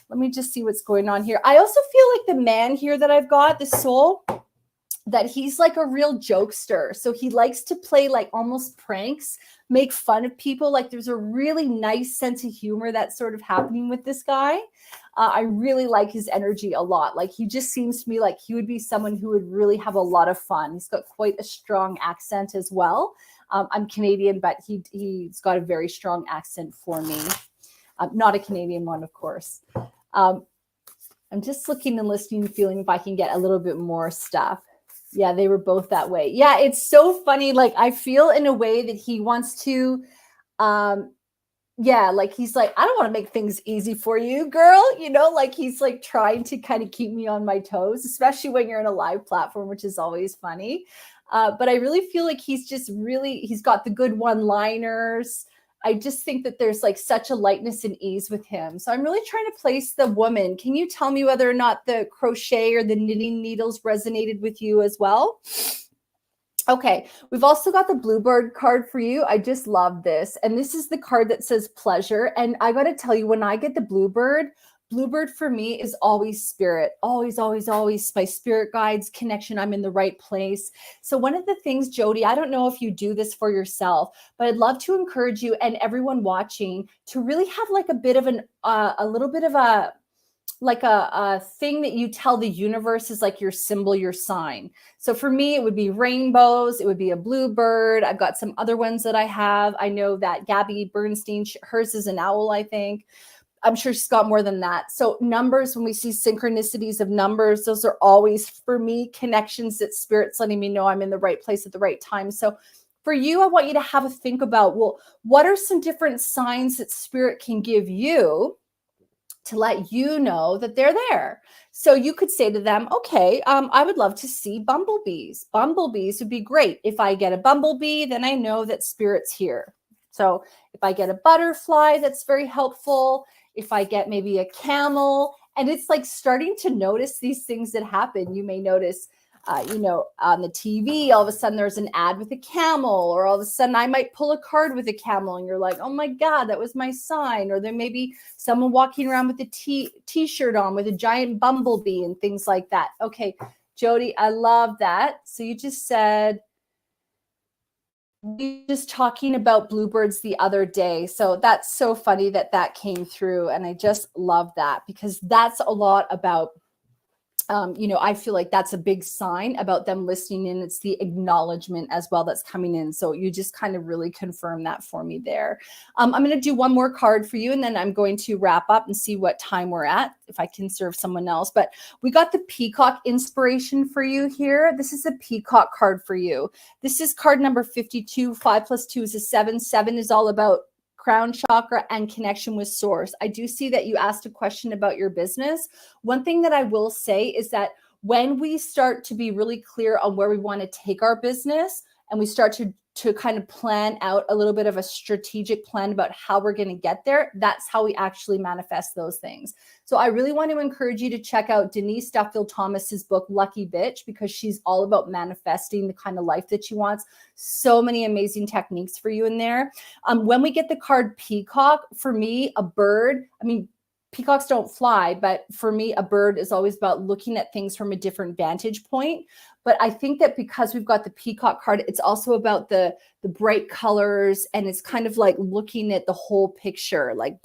Speaker 1: let me just see what's going on here. I also feel like the man here that I've got, the soul, that he's like a real jokester. So he likes to play like almost pranks, make fun of people. Like there's a really nice sense of humor that's sort of happening with this guy. I really like his energy a lot. Like he just seems to me like he would be someone who would really have a lot of fun. He's got quite a strong accent as well. I'm Canadian, but he's got a very strong accent for me. Not a Canadian one, of course. I'm just looking and listening and feeling if I can get a little bit more stuff. Yeah, they were both that way. Yeah, it's so funny. Like I feel in a way that he wants to, like he's like, I don't want to make things easy for you, girl. You know, like he's like trying to kind of keep me on my toes, especially when you're in a live platform, which is always funny. But I really feel like he's got the good one-liners. I just think that there's like such a lightness and ease with him. So I'm really trying to place the woman. Can you tell me whether or not the crochet or the knitting needles resonated with you as well? Okay, we've also got the Bluebird card for you. I just love this. And this is the card that says pleasure. And I got to tell you, when I get the Bluebird for me is always spirit. Always, always, always my spirit guides, connection. I'm in the right place. So one of the things, Jody, I don't know if you do this for yourself, but I'd love to encourage you and everyone watching to really have like a bit of a little bit of a thing that you tell the universe is like your symbol, your sign. So for me, it would be rainbows. It would be a bluebird. I've got some other ones that I have. I know that Gabby Bernstein, hers is an owl, I think. I'm sure she's got more than that. So numbers, when we see synchronicities of numbers, those are always, for me, connections that spirit's letting me know I'm in the right place at the right time. So for you, I want you to have a think about, well, what are some different signs that spirit can give you to let you know that they're there? So you could say to them, okay, I would love to see bumblebees. Bumblebees would be great. If I get a bumblebee, then I know that spirit's here. So if I get a butterfly, that's very helpful. If I get maybe a camel, and it's like starting to notice these things that happen. You may notice, on the TV, all of a sudden there's an ad with a camel, or all of a sudden I might pull a card with a camel and you're like, oh my God, that was my sign. Or there may be someone walking around with a t-shirt on with a giant bumblebee and things like that. Okay, Jody, I love that. So you just said, we were just talking about bluebirds the other day. So that's so funny that came through. And I just love that, because that's a lot about, I feel like that's a big sign about them listening in. It's the acknowledgement as well that's coming in. So you just kind of really confirm that for me there. I'm going to do one more card for you, and then I'm going to wrap up and see what time we're at, if I can serve someone else. But we got the peacock inspiration for you here. This is a peacock card for you. This is card number 52. 5 plus 2 is a 7. 7 is all about crown chakra and connection with source. I do see that you asked a question about your business. One thing that I will say is that when we start to be really clear on where we want to take our business, and we start to kind of plan out a little bit of a strategic plan about how we're going to get there, that's how we actually manifest those things. So I really want to encourage you to check out Denise Duffield Thomas's book, Lucky Bitch, because she's all about manifesting the kind of life that she wants. So many amazing techniques for you in there. When we get the card peacock, for me, a bird, peacocks don't fly, but for me, a bird is always about looking at things from a different vantage point. But I think that because we've got the peacock card, it's also about the bright colors, and it's kind of like looking at the whole picture, like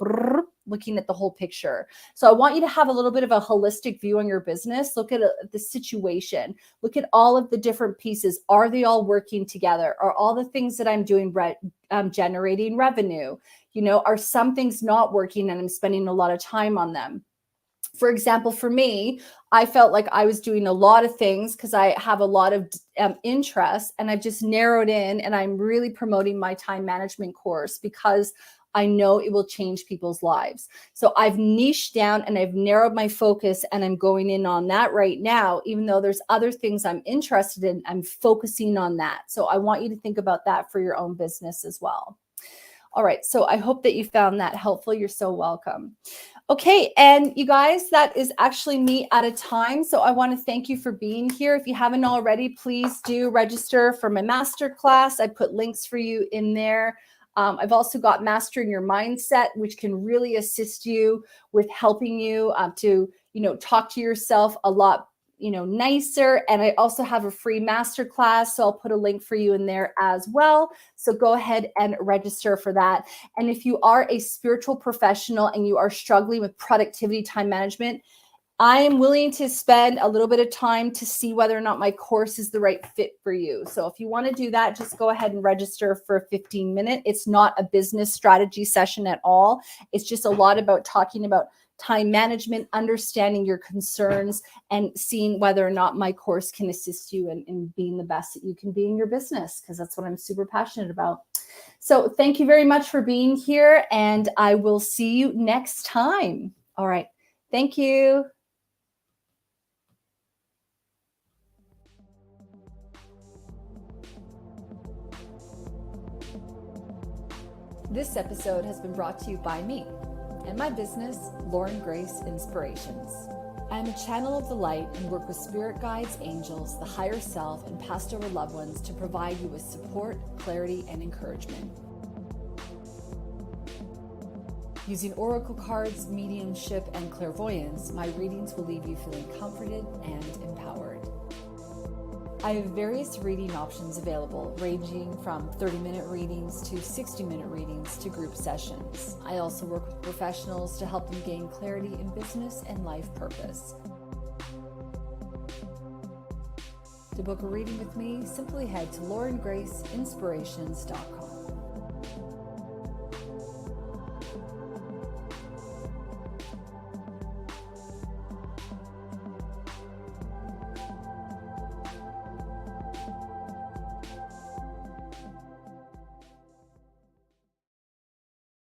Speaker 1: looking at the whole picture. So I want you to have a little bit of a holistic view on your business. Look at the situation. Look at all of the different pieces. Are they all working together? Are all the things that I'm doing generating revenue? Are some things not working and I'm spending a lot of time on them? For example, for me, I felt like I was doing a lot of things because I have a lot of interest, and I've just narrowed in, and I'm really promoting my time management course because I know it will change people's lives. So I've niched down and I've narrowed my focus, and I'm going in on that right now. Even though there's other things I'm interested in, I'm focusing on that. So I want you to think about that for your own business as well. All right, so I hope that you found that helpful. You're so welcome. Okay, and you guys, that is actually me at a time. So I want to thank you for being here. If you haven't already, please do register for my masterclass. I put links for you in there. I've also got Mastering Your Mindset, which can really assist you with helping you to, talk to yourself a lot nicer. And I also have a free masterclass. So I'll put a link for you in there as well. So go ahead and register for that. And if you are a spiritual professional and you are struggling with productivity, time management, I am willing to spend a little bit of time to see whether or not my course is the right fit for you. So if you want to do that, just go ahead and register for a 15-minute. It's not a business strategy session at all. It's just a lot about talking about time management, understanding your concerns, and seeing whether or not my course can assist you in being the best that you can be in your business, because that's what I'm super passionate about. So thank you very much for being here, and I will see you next time. All right. Thank you. This episode has been brought to you by me and my business, Lauren Grace Inspirations. I am a channel of the light and work with spirit guides, angels, the higher self, and past over loved ones to provide you with support, clarity, and encouragement. Using oracle cards, mediumship, and clairvoyance, my readings will leave you feeling comforted and empowered. I have various reading options available, ranging from 30-minute readings to 60-minute readings to group sessions. I also work with professionals to help them gain clarity in business and life purpose. To book a reading with me, simply head to laurengraceinspirations.com.